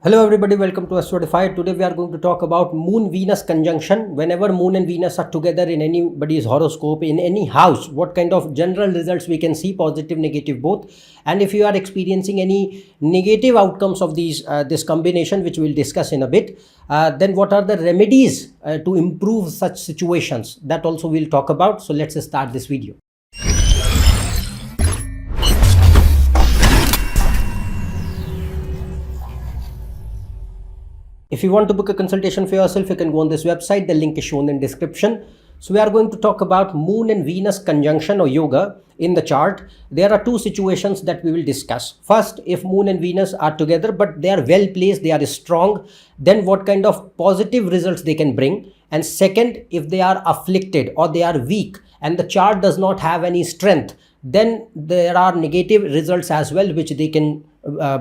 Hello everybody, welcome to AstroEdify. Today we are going to talk about Moon-Venus conjunction. Whenever Moon and Venus are together in anybody's horoscope, in any house, what kind of general results we can see, positive, negative, both. And if you are experiencing any negative outcomes of this combination, which we'll discuss in a bit, then what are the remedies to improve such situations? That also we'll talk about. So let's start this video. If you want to book a consultation for yourself, you can go on this website. The link is shown in description. So we are going to talk about Moon and Venus conjunction or yoga in the chart. There are two situations that we will discuss. First, if Moon and Venus are together, but they are well placed, they are strong, then what kind of positive results they can bring. And second, if they are afflicted or they are weak and the chart does not have any strength, then there are negative results as well, which they can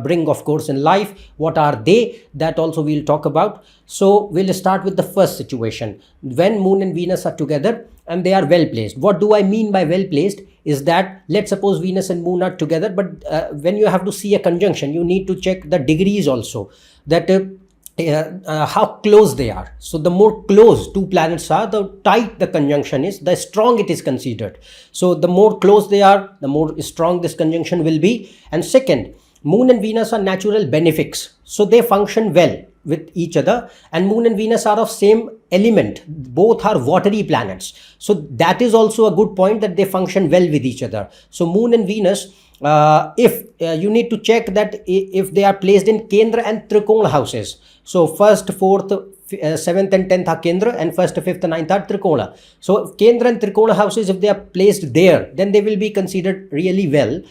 bring, of course, in life. What are they? That also we'll talk about. So we'll start with the first situation. When Moon and Venus are together and they are well placed. What do I mean by well placed? Is that, let's suppose Venus and Moon are together, but when you have to see a conjunction, you need to check the degrees also, that how close they are. So the more close two planets are, the tight the conjunction is, the strong it is considered. So the more close they are, the more strong this conjunction will be. And second, Moon and Venus are natural benefics, so they function well with each other, and Moon and Venus are of same element. Both are watery planets, so that is also a good point, that they function well with each other. So Moon and Venus, if you need to check that if they are placed in Kendra and Trikona houses. So first, fourth, 7th and 10th are Kendra, and first, 5th and 9th are Trikona. So Kendra and Trikona houses, if they are placed there, then they will be considered really well,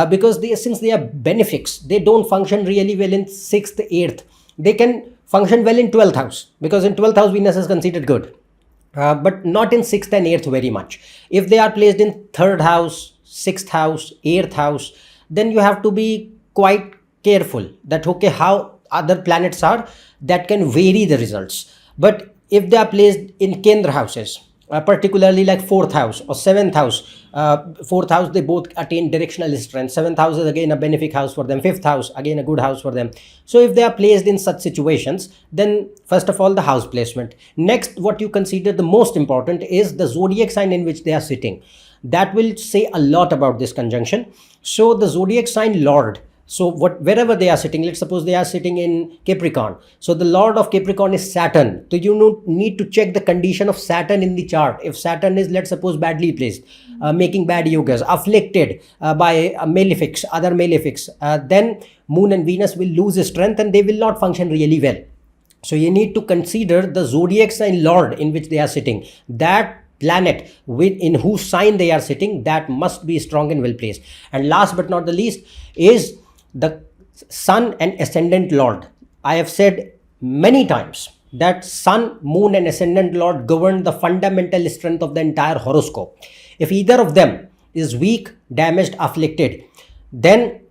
because since they are benefics, they don't function really well in 6th, 8th. They can function well in 12th house, because in 12th house Venus is considered good, but not in 6th and 8th very much. If they are placed in 3rd house, 6th house, 8th house, then you have to be quite careful that, okay, how other planets are, that can vary the results. But if they are placed in Kendra houses, particularly like 4th house or 7th house, 4th house, they both attain directional strength. 7th house is again a benefic house for them. 5th house, again a good house for them. So if they are placed in such situations, then first of all, the house placement. Next, what you consider the most important is the zodiac sign in which they are sitting. That will say a lot about this conjunction. So the zodiac sign Lord, so wherever they are sitting, let's suppose they are sitting in Capricorn. So the Lord of Capricorn is Saturn. So you need to check the condition of Saturn in the chart. If Saturn is, let's suppose, badly placed, making bad yogas, afflicted by malefics, other malefics, then Moon and Venus will lose strength and they will not function really well. So you need to consider the zodiac sign Lord in which they are sitting. That planet in whose sign they are sitting, that must be strong and well placed. And last but not the least is the Sun and Ascendant Lord. I have said many times that Sun, Moon and Ascendant Lord govern the fundamental strength of the entire horoscope. If either of them is weak, damaged, afflicted, then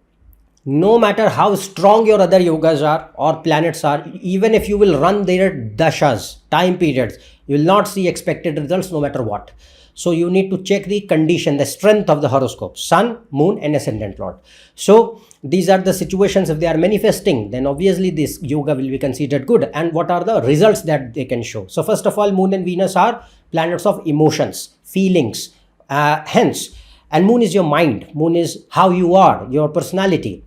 no matter how strong your other yogas are or planets are, even if you will run their dashas, time periods, you will not see expected results no matter what. So you need to check the condition, the strength of the horoscope, Sun, Moon and Ascendant Lord. So these are the situations. If they are manifesting, then obviously this yoga will be considered good. And what are the results that they can show? So first of all, Moon and Venus are planets of emotions, feelings, hence. And Moon is your mind. Moon is how you are, your personality.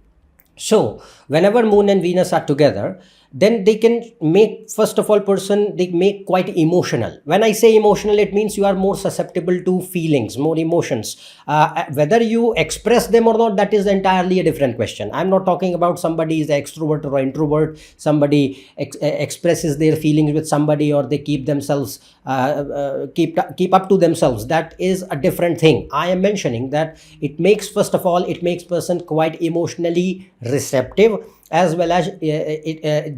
So whenever Moon and Venus are together, then they can make, first of all, they make quite emotional. When I say emotional, it means you are more susceptible to feelings, more emotions. Whether you express them or not, that is entirely a different question. I'm not talking about somebody is an extrovert or introvert, somebody expresses their feelings with somebody, or they keep themselves, keep up to themselves. That is a different thing. I am mentioning that it makes, first of all, it makes person quite emotionally receptive, as well as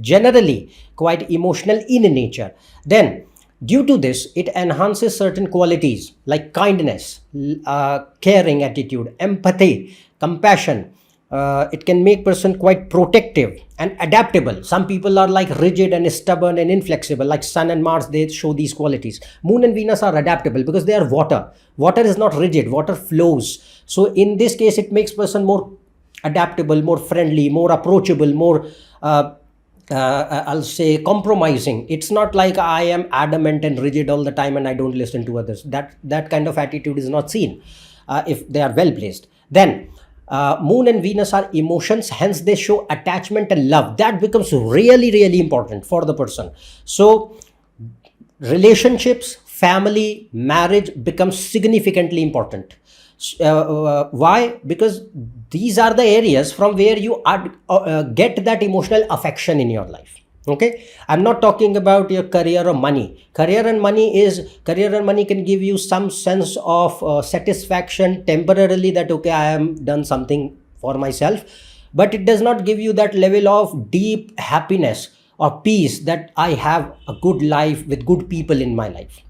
generally quite emotional in nature. Then due to this, it enhances certain qualities like kindness, caring attitude, empathy, compassion. It can make person quite protective and adaptable. Some people are like rigid and stubborn and inflexible, like Sun and Mars, they show these qualities. Moon and Venus are adaptable because they are water. Water is not rigid, water flows. So in this case, it makes person more adaptable, more friendly, more approachable, more I'll say compromising. It's not like I am adamant and rigid all the time and I don't listen to others. That kind of attitude is not seen if they are well placed. Then Moon and Venus are emotions, hence they show attachment and love. That becomes really, really important for the person. So relationships, family, marriage becomes significantly important. Why? Because these are the areas from where you get that emotional affection in your life. Okay, I'm not talking about your career or money. Career and money can give you some sense of satisfaction temporarily, that okay, I am done something for myself, but it does not give you that level of deep happiness or peace that I have a good life with good people in my life.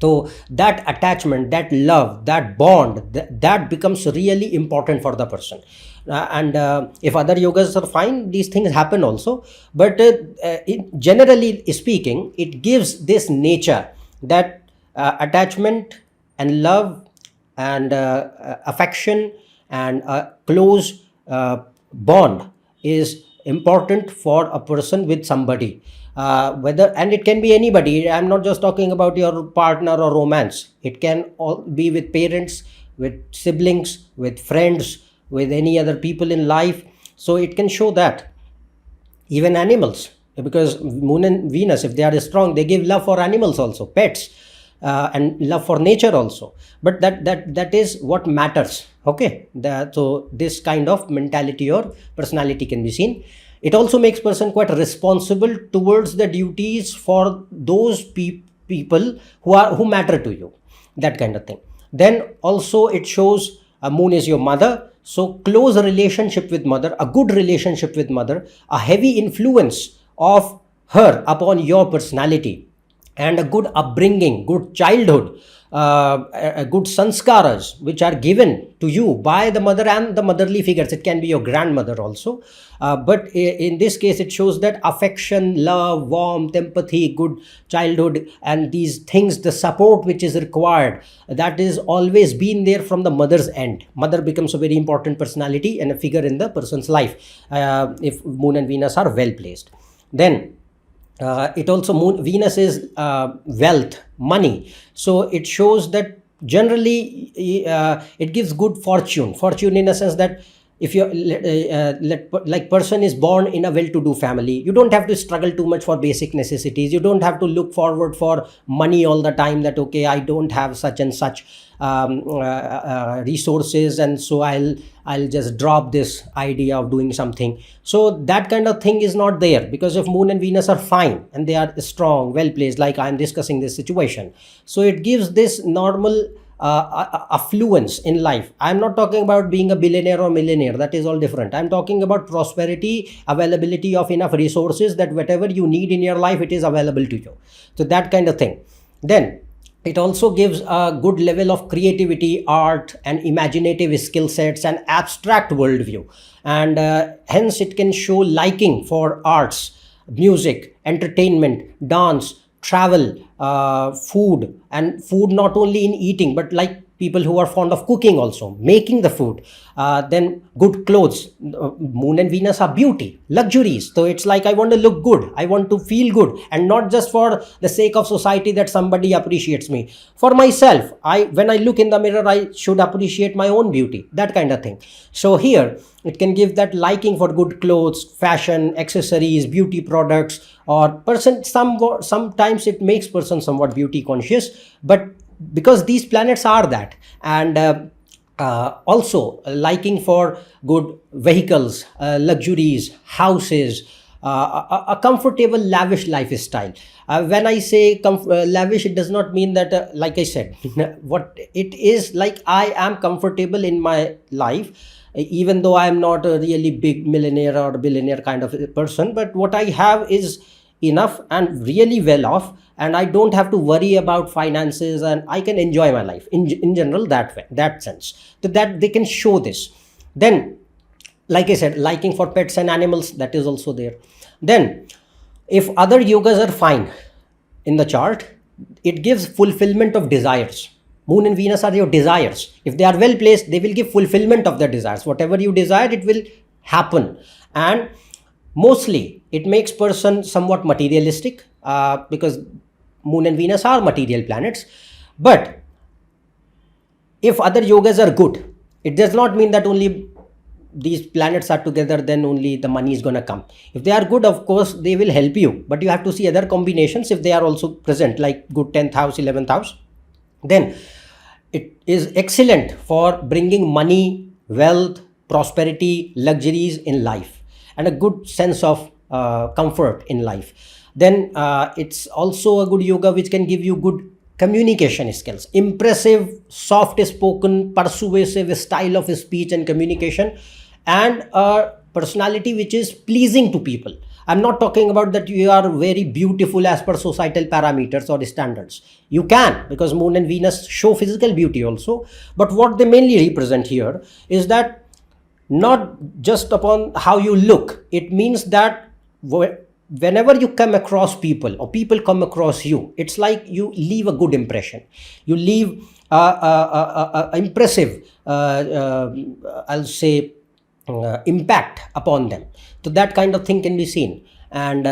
So that attachment, that love, that bond, that becomes really important for the person. And if other yogas are fine, these things happen also. But generally speaking, it gives this nature that attachment and love and affection and a close bond is important for a person with somebody. Whether, and it can be anybody. I'm not just talking about your partner or romance. It can all be with parents, with siblings, with friends, with any other people in life. So it can show that. Even animals, because Moon and Venus, if they are strong, they give love for animals also, pets, and love for nature also. But that is what matters. Okay, so this kind of mentality or personality can be seen. It also makes person quite responsible towards the duties for those people who matter to you, that kind of thing. Then also it shows Moon is your mother, so close relationship with mother, a good relationship with mother, a heavy influence of her upon your personality, and a good upbringing, good childhood, good sanskaras which are given to you by the mother and the motherly figures. It can be your grandmother also, but in this case it shows that affection, love, warmth, empathy, good childhood, and these things, the support which is required, that is always been there from the mother's end. Mother becomes a very important personality and a figure in the person's life if Moon and Venus are well placed. Then it also, Venus is wealth, money. So it shows that generally it gives good fortune in a sense that if you're like person is born in a well-to-do family, you don't have to struggle too much for basic necessities. You don't have to look forward for money all the time, that okay, I don't have such and such resources, and so I'll just drop this idea of doing something. So that kind of thing is not there, because if Moon and Venus are fine and they are strong, well placed, like I'm discussing this situation, so it gives this normal affluence in life. I'm not talking about being a billionaire or millionaire, that is all different. I'm talking about prosperity, availability of enough resources that whatever you need in your life, it is available to you. So that kind of thing. Then it also gives a good level of creativity, art, and imaginative skill sets and abstract worldview, and hence it can show liking for arts, music, entertainment, dance, travel, food, and food not only in eating, but like people who are fond of cooking also, making the food. Then good clothes. Moon and Venus are beauty, luxuries. So it's like I want to look good, I want to feel good, and not just for the sake of society that somebody appreciates me. For myself, when I look in the mirror, I should appreciate my own beauty, that kind of thing. So here it can give that liking for good clothes, fashion, accessories, beauty products, or sometimes it makes person somewhat beauty conscious, but because these planets are that. And also liking for good vehicles, luxuries, houses, a comfortable, lavish lifestyle. When I say lavish, it does not mean that, like I said, what it is, like I am comfortable in my life, even though I am not a really big millionaire or billionaire kind of a person, but what I have is enough and really well off, and I don't have to worry about finances, and I can enjoy my life in general, that way, that sense. So that they can show this. Then, like I said, liking for pets and animals, that is also there. Then if other yogas are fine in the chart, it gives fulfillment of desires. Moon and Venus are your desires. If they are well placed, they will give fulfillment of the desires. Whatever you desire, it will happen. And mostly it makes person somewhat materialistic, because Moon and Venus are material planets. But if other yogas are good, it does not mean that only these planets are together, then only the money is going to come. If they are good, of course, they will help you. But you have to see other combinations if they are also present, like good 10th house, 11th house. Then it is excellent for bringing money, wealth, prosperity, luxuries in life, and a good sense of comfort in life. Then it's also a good yoga which can give you good communication skills, impressive, soft spoken, persuasive style of speech and communication, and a personality which is pleasing to people. I'm not talking about that you are very beautiful as per societal parameters or standards. You can, because Moon and Venus show physical beauty also. But what they mainly represent here is that not just upon how you look. It means that whenever you come across people or people come across you, it's like you leave a good impression. You leave impressive, I'll say, impact upon them. So that kind of thing can be seen. And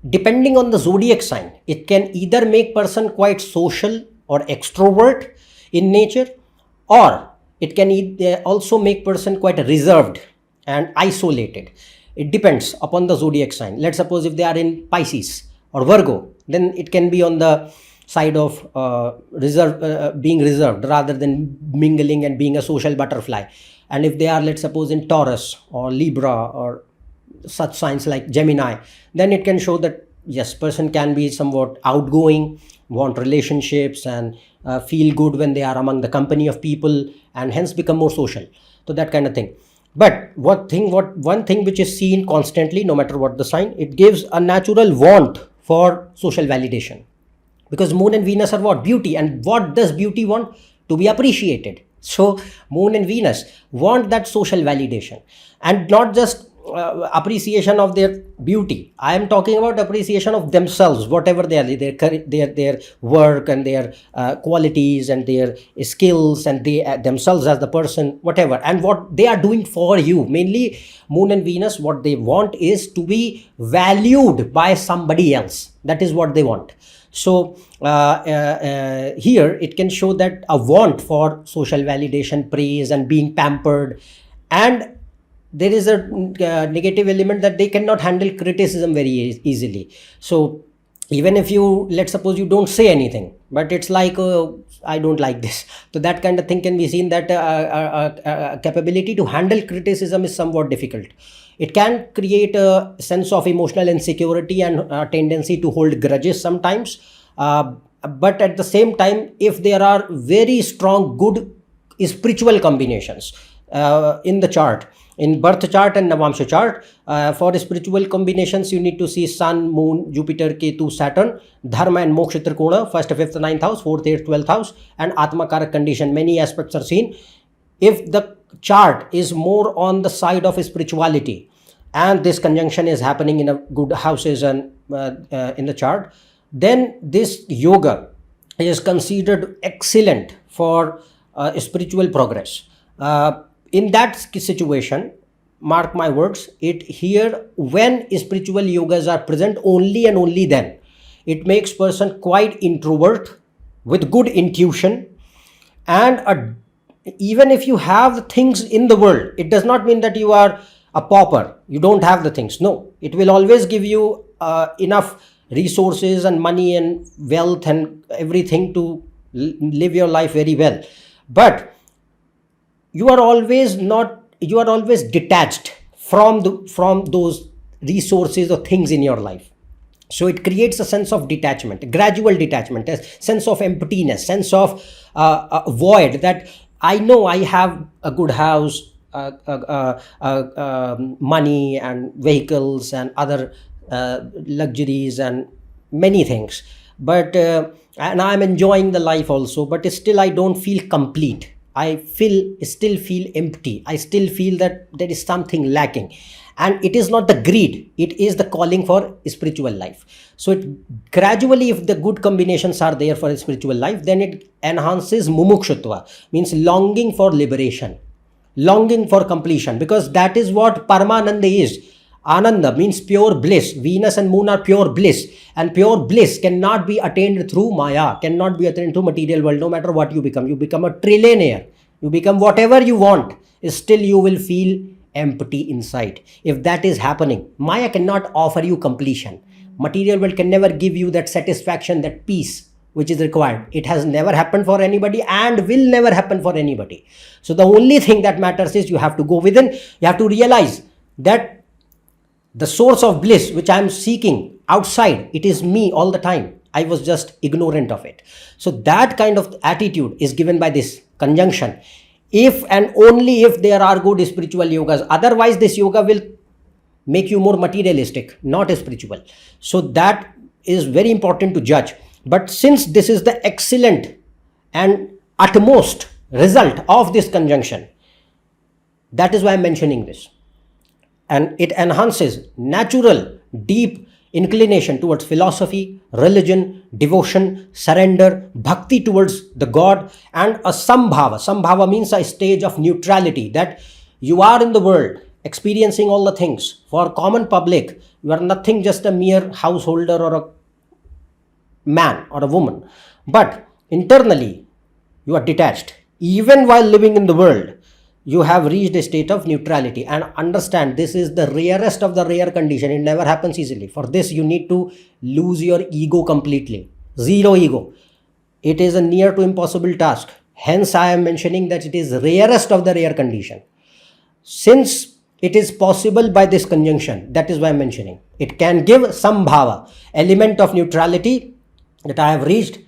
depending on the zodiac sign, it can either make person quite social or extrovert in nature, or it can also make person quite reserved and isolated. It depends upon the zodiac sign. Let's suppose if they are in Pisces or Virgo, then it can be on the side of being reserved rather than mingling and being a social butterfly. And if they are, let's suppose, in Taurus or Libra or such signs like Gemini, then it can show that yes, person can be somewhat outgoing, want relationships, and feel good when they are among the company of people, and hence become more social. So that kind of thing. But one thing which is seen constantly, no matter what the sign, it gives a natural want for social validation. Because Moon and Venus are what? Beauty. And what does beauty want? To be appreciated. So Moon and Venus want that social validation, and not just appreciation of their beauty. I am talking about appreciation of themselves, whatever they are, their work and their qualities and their skills, and they themselves as the person, whatever, and what they are doing for you. Mainly Moon and Venus, what they want is to be valued by somebody else. That is what they want. So here it can show that a want for social validation, praise, and being pampered. And there is a negative element that they cannot handle criticism very easily. So even if you, let's suppose you don't say anything, but it's like, I don't like this. So that kind of thing can be seen, that capability to handle criticism is somewhat difficult. It can create a sense of emotional insecurity and a tendency to hold grudges sometimes. But at the same time, if there are very strong, good spiritual combinations in the chart, in birth chart and Navamsha chart, for spiritual combinations, you need to see Sun, Moon, Jupiter, Ketu, Saturn, Dharma and Moksha Trikona, 1st, 5th, 9th house, 4th, 8th, 12th house, and Atma Karak condition. Many aspects are seen. If the chart is more on the side of spirituality, and this conjunction is happening in a good houses and in the chart, then this yoga is considered excellent for spiritual progress. In that situation, mark my words, it here, when spiritual yogas are present, only and only then it makes person quite introvert with good intuition. And even if you have the things in the world, it does not mean that you are a pauper, you don't have the things. No, it will always give you enough resources and money and wealth and everything to live your life very well. But you are always detached from those resources or things in your life. So it creates a sense of detachment, gradual detachment, a sense of emptiness, sense of a void, that I know I have a good house, money and vehicles and other luxuries and many things, but and I'm enjoying the life also, but still I don't feel complete. I still feel empty. I still feel that there is something lacking. And it is not the greed, it is the calling for spiritual life. So it gradually, if the good combinations are there for a spiritual life, then it enhances mumukshutva, means longing for liberation, longing for completion, because that is what Paramananda is. Ananda means pure bliss. Venus and moon are pure bliss. And pure bliss cannot be attained through Maya, cannot be attained through material world, no matter what you become. You become a trillionaire. You become whatever you want. Still you will feel empty inside. If that is happening, Maya cannot offer you completion. Material world can never give you that satisfaction, that peace which is required. It has never happened for anybody and will never happen for anybody. So the only thing that matters is you have to go within. You have to realize that the source of bliss which I am seeking outside, it is me all the time. I was just ignorant of it. So that kind of attitude is given by this conjunction. If and only if there are good spiritual yogas. Otherwise, this yoga will make you more materialistic, not spiritual. So that is very important to judge. But since this is the excellent and utmost result of this conjunction, that is why I'm mentioning this. And it enhances natural, deep inclination towards philosophy, religion, devotion, surrender, bhakti towards the God, and a sambhava. Sambhava means a stage of neutrality, that you are in the world, experiencing all the things. For common public, you are nothing, just a mere householder or a man or a woman. But internally, you are detached. Even while living in the world, you have reached a state of neutrality. And understand, this is the rarest of the rare condition. It never happens easily. For this, you need to lose your ego completely. Zero ego. It is a near to impossible task. Hence, I am mentioning that it is rarest of the rare condition. Since it is possible by this conjunction, that is why I am mentioning. It can give some bhava, element of neutrality that I have reached.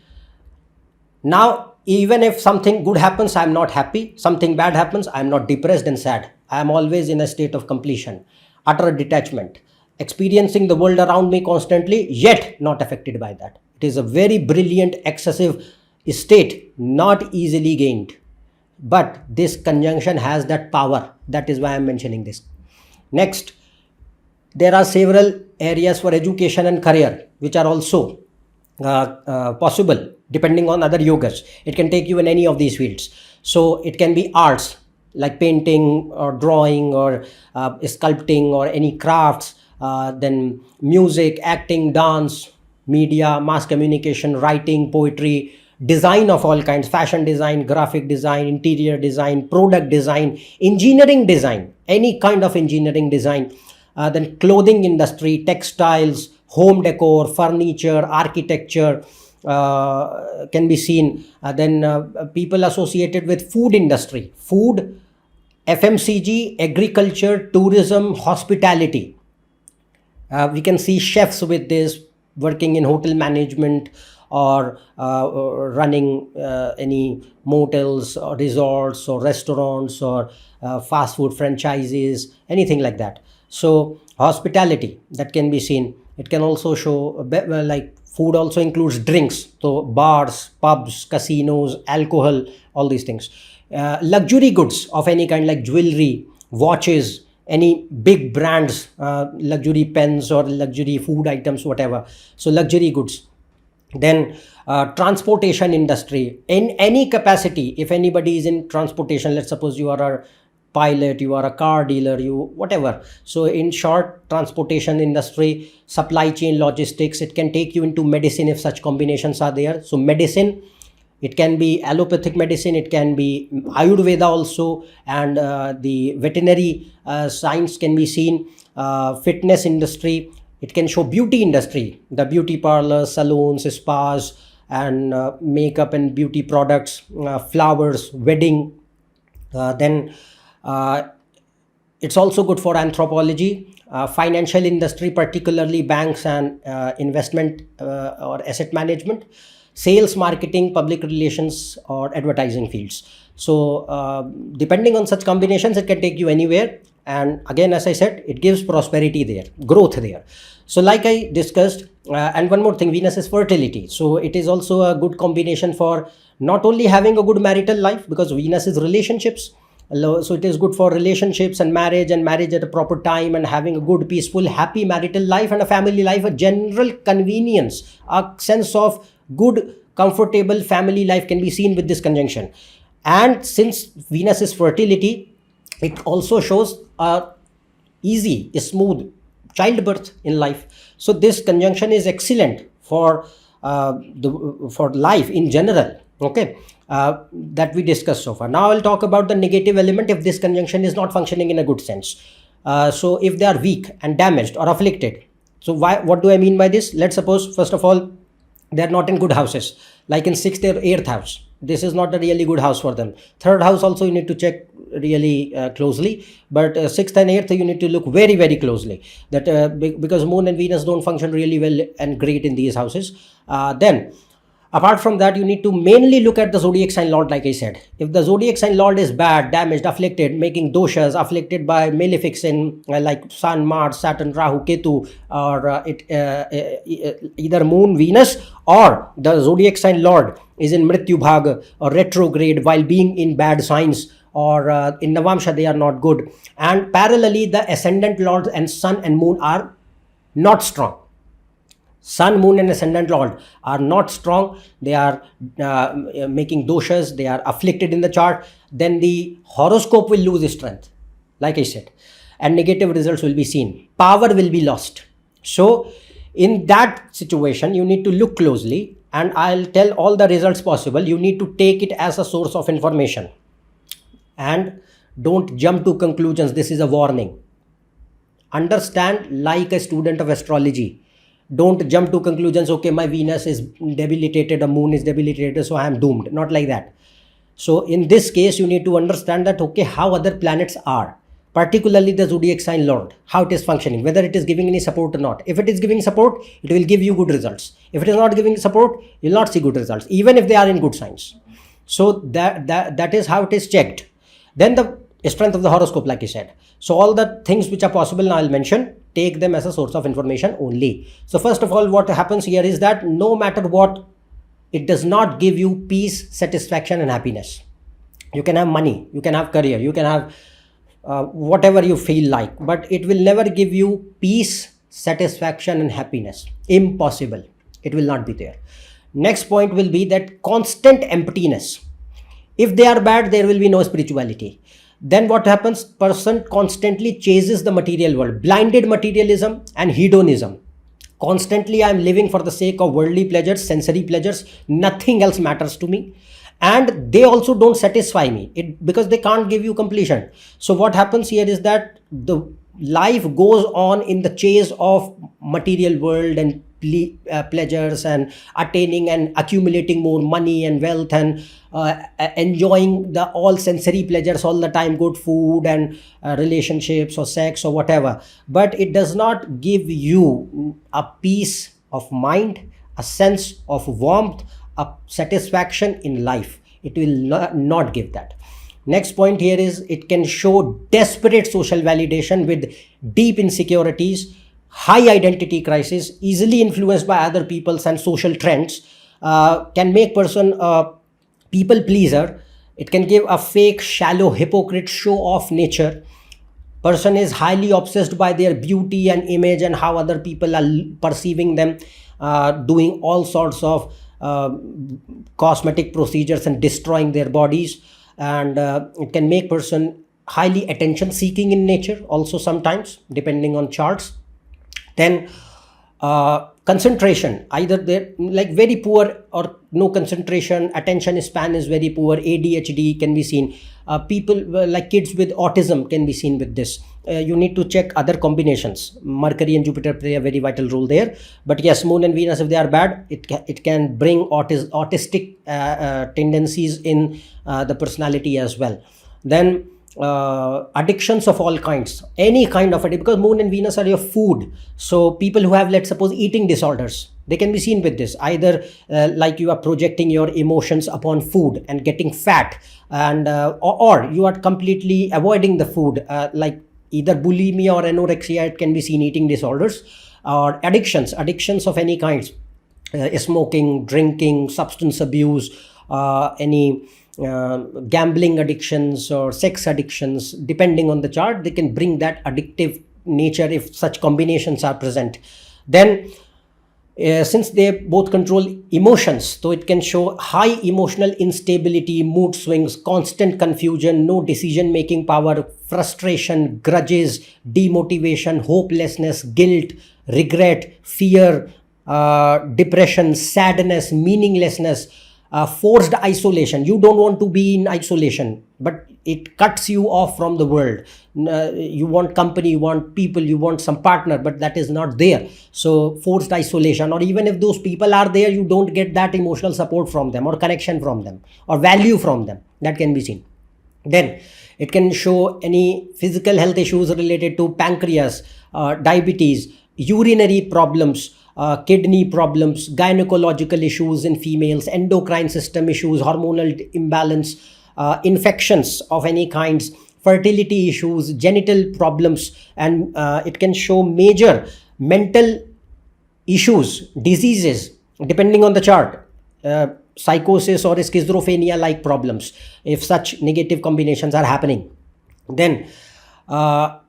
Now, even if something good happens, I am not happy. Something bad happens, I am not depressed and sad. I am always in a state of completion, utter detachment, experiencing the world around me constantly, yet not affected by that. It is a very brilliant, excessive state, not easily gained. But this conjunction has that power. That is why I am mentioning this. Next, there are several areas for education and career which are also possible depending on other yogas. It can take you in any of these fields. So it can be arts like painting or drawing or sculpting or any crafts, then music, acting, dance, media, mass communication, writing, poetry, design of all kinds, fashion design, graphic design, interior design, product design, engineering design, any kind of engineering design, then clothing industry, textiles, home decor, furniture, architecture can be seen. Then people associated with food industry, food, FMCG, agriculture, tourism, hospitality. We can see chefs with this, working in hotel management or running any motels or resorts or restaurants or fast food franchises, anything like that. So hospitality, that can be seen. It can also show like food also includes drinks, so bars, pubs, casinos, alcohol, all these things. Luxury goods of any kind like jewelry, watches, any big brands, luxury pens or luxury food items, whatever. So luxury goods. Then transportation industry in any capacity. If anybody is in transportation, let's suppose you are a pilot, you are a car dealer, you whatever. So in short, transportation industry, supply chain, logistics. It can take you into medicine if such combinations are there. So medicine, it can be allopathic medicine, it can be Ayurveda also, and the veterinary science can be seen. Fitness industry, it can show beauty industry, the beauty parlors, salons, spas, and makeup and beauty products, flowers, wedding. Then it's also good for anthropology, financial industry, particularly banks and investment or asset management, sales, marketing, public relations, or advertising fields. So depending on such combinations, it can take you anywhere. And again, as I said, it gives prosperity there, growth there. So like I discussed, and one more thing, Venus is fertility. So it is also a good combination for not only having a good marital life, because Venus is relationships. So it is good for relationships and marriage at a proper time, and having a good, peaceful, happy marital life and a family life, a general convenience, a sense of good, comfortable family life can be seen with this conjunction. And since Venus is fertility, it also shows a easy, smooth childbirth in life. So this conjunction is excellent for for life in general. Okay, that we discussed so far. Now I'll talk about the negative element if this conjunction is not functioning in a good sense. So if they are weak and damaged or afflicted. So what do I mean by this? Let's suppose, first of all, they are not in good houses, like in 6th or 8th house. This is not a really good house for them. 3rd house also you need to check really closely, but 6th and 8th you need to look very, very closely, that because Moon and Venus don't function really well and great in these houses. Then apart from that, you need to mainly look at the zodiac sign lord. Like I said, if the zodiac sign lord is bad, damaged, afflicted, making doshas, afflicted by malefics in like Sun, Mars, Saturn, Rahu, Ketu, or either Moon, Venus, or the zodiac sign lord is in Mrityu Bhag or retrograde while being in bad signs, or in Navamsha they are not good, and parallelly the ascendant lords and Sun and Moon are not strong. Sun, Moon and ascendant lord are not strong. They are making doshas, they are afflicted in the chart. Then the horoscope will lose strength, like I said, and negative results will be seen. Power will be lost. So in that situation, you need to look closely, and I'll tell all the results possible. You need to take it as a source of information and don't jump to conclusions. This is a warning. Understand like a student of astrology. Don't jump to conclusions. Okay, my Venus is debilitated, a Moon is debilitated, so I am doomed. Not like that. So in this case, you need to understand that, okay, how other planets are, particularly the zodiac sign lord, how it is functioning, whether it is giving any support or not. If it is giving support, it will give you good results. If it is not giving support, you will not see good results, even if they are in good signs. So that is how it is checked. Then the strength of the horoscope, like I said. So all the things which are possible now I'll mention, take them as a source of information only. So first of all, what happens here is that no matter what, it does not give you peace, satisfaction and happiness. You can have money, you can have career, you can have whatever you feel like, but it will never give you peace, satisfaction and happiness. Impossible. It will not be there. Next point will be that constant emptiness. If they are bad, there will be no spirituality. Then what happens? Person constantly chases the material world, blinded materialism and hedonism. Constantly I am living for the sake of worldly pleasures, sensory pleasures. Nothing else matters to me. And they also don't satisfy me because they can't give you completion. So what happens here is that the life goes on in the chase of material world and pleasures and attaining and accumulating more money and wealth and enjoying the all sensory pleasures all the time, good food and relationships or sex or whatever. But it does not give you a peace of mind, a sense of warmth, a satisfaction in life. It will not give that. Next point here is it can show desperate social validation with deep insecurities, high identity crisis, easily influenced by other people's and social trends, can make person a people pleaser. It can give a fake, shallow, hypocrite, show-off nature. Person is highly obsessed by their beauty and image and how other people are perceiving them, doing all sorts of cosmetic procedures and destroying their bodies. And it can make person highly attention seeking in nature also sometimes, depending on charts. Then concentration, either they're like very poor or no concentration, attention span is very poor, ADHD can be seen. People like kids with autism can be seen with this. You need to check other combinations. Mercury and Jupiter play a very vital role there. But yes, Moon and Venus, if they are bad, it can bring autistic tendencies in the personality as well. Then addictions of all kinds, any kind of addiction, because Moon and Venus are your food. So people who have, let's suppose, eating disorders, they can be seen with this. Either like you are projecting your emotions upon food and getting fat, and or you are completely avoiding the food, like either bulimia or anorexia. It can be seen eating disorders or addictions of any kinds, smoking, drinking, substance abuse, any gambling addictions or sex addictions. Depending on the chart, they can bring that addictive nature if such combinations are present. Then Since they both control emotions, so it can show high emotional instability, mood swings, constant confusion, no decision making power, frustration, grudges, demotivation, hopelessness, guilt, regret, fear, depression, sadness, meaninglessness, forced isolation. You don't want to be in isolation, but it cuts you off from the world. You want company, you want people, you want some partner, but that is not there. So forced isolation, or even if those people are there, you don't get that emotional support from them, or connection from them, or value from them. That can be seen. Then it can show any physical health issues related to pancreas, diabetes, urinary problems, kidney problems, gynecological issues in females, endocrine system issues, hormonal imbalance, infections of any kinds, fertility issues, genital problems, and it can show major mental issues, diseases, depending on the chart, psychosis or schizophrenia like problems, if such negative combinations are happening. Then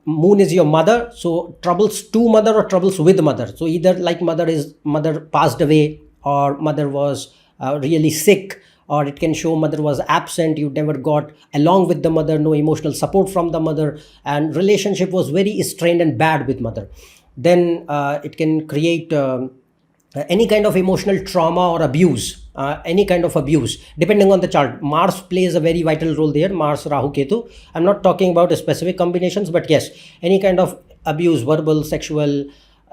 moon is your mother, so troubles to mother or troubles with mother. So either like mother passed away, or mother was really sick, or it can show mother was absent, you never got along with the mother, no emotional support from the mother, and relationship was very strained and bad with mother. Then it can create any kind of emotional trauma or abuse, any kind of abuse, depending on the chart. Mars plays a very vital role there, Mars, Rahu, Ketu. I'm not talking about specific combinations, but yes, any kind of abuse, verbal, sexual,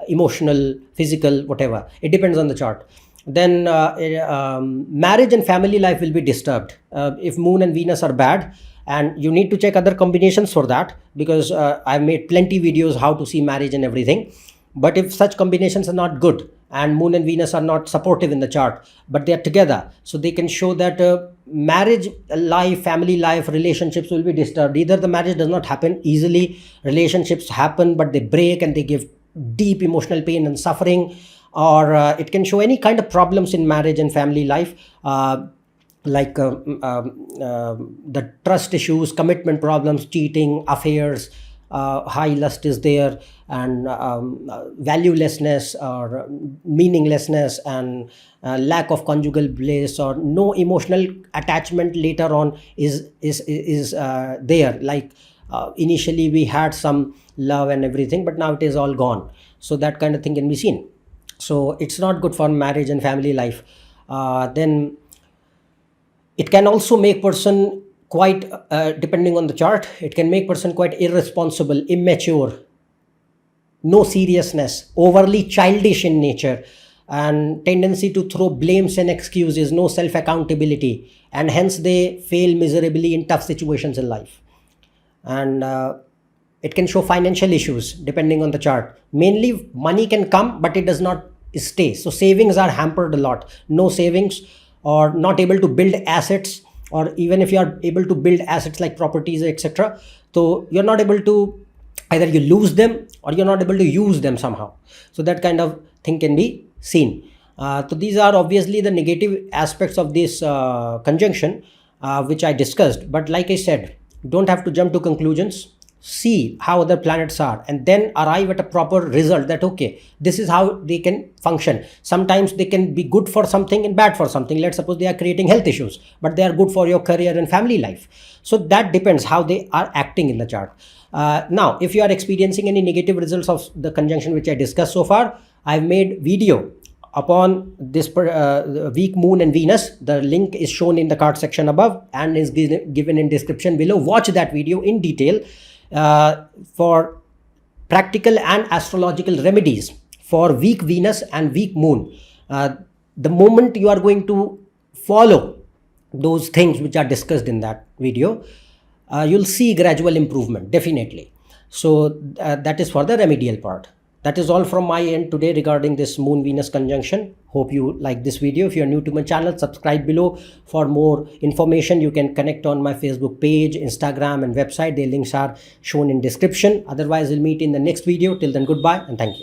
emotional, physical, whatever. It depends on the chart. Then marriage and family life will be disturbed if moon and Venus are bad, and you need to check other combinations for that, because I've made plenty videos how to see marriage and everything. But if such combinations are not good, and moon and Venus are not supportive in the chart, but they are together, so they can show that marriage life, family life, relationships will be disturbed. Either the marriage does not happen easily, relationships happen but they break and they give deep emotional pain and suffering, or it can show any kind of problems in marriage and family life, like the trust issues, commitment problems, cheating, affairs, high lust is there, and valuelessness or meaninglessness, and lack of conjugal bliss, or no emotional attachment later on is there. Like initially we had some love and everything, but now it is all gone. So that kind of thing can be seen. So it's not good for marriage and family life. Then it can also make person quite, depending on the chart, it can make person quite irresponsible, immature, no seriousness, overly childish in nature, and tendency to throw blames and excuses, no self accountability, and hence they fail miserably in tough situations in life. And it can show financial issues depending on the chart. Mainly money can come, but it does not stay. So savings are hampered a lot. No savings, or not able to build assets, or even if you are able to build assets like properties, etc., so you're not able to, either you lose them or you're not able to use them somehow. So that kind of thing can be seen. So these are obviously the negative aspects of this conjunction, which I discussed. But like I said, don't have to jump to conclusions. See how other planets are, and then arrive at a proper result that, okay, this is how they can function. Sometimes they can be good for something and bad for something. Let's suppose they are creating health issues, but they are good for your career and family life. So that depends how they are acting in the chart. Now, if you are experiencing any negative results of the conjunction which I discussed so far, I've made video upon this week moon and Venus. The link is shown in the card section above and is given in description below. Watch that video in detail for practical and astrological remedies for weak Venus and weak moon. The moment you are going to follow those things which are discussed in that video, you'll see gradual improvement, definitely. So that is for the remedial part. That is all from my end today regarding this moon Venus conjunction. Hope you like this video. If you are new to my channel, subscribe below for more information. You can connect on my Facebook page, Instagram and website. The links are shown in description. Otherwise, we'll meet in the next video. Till then, goodbye and thank you.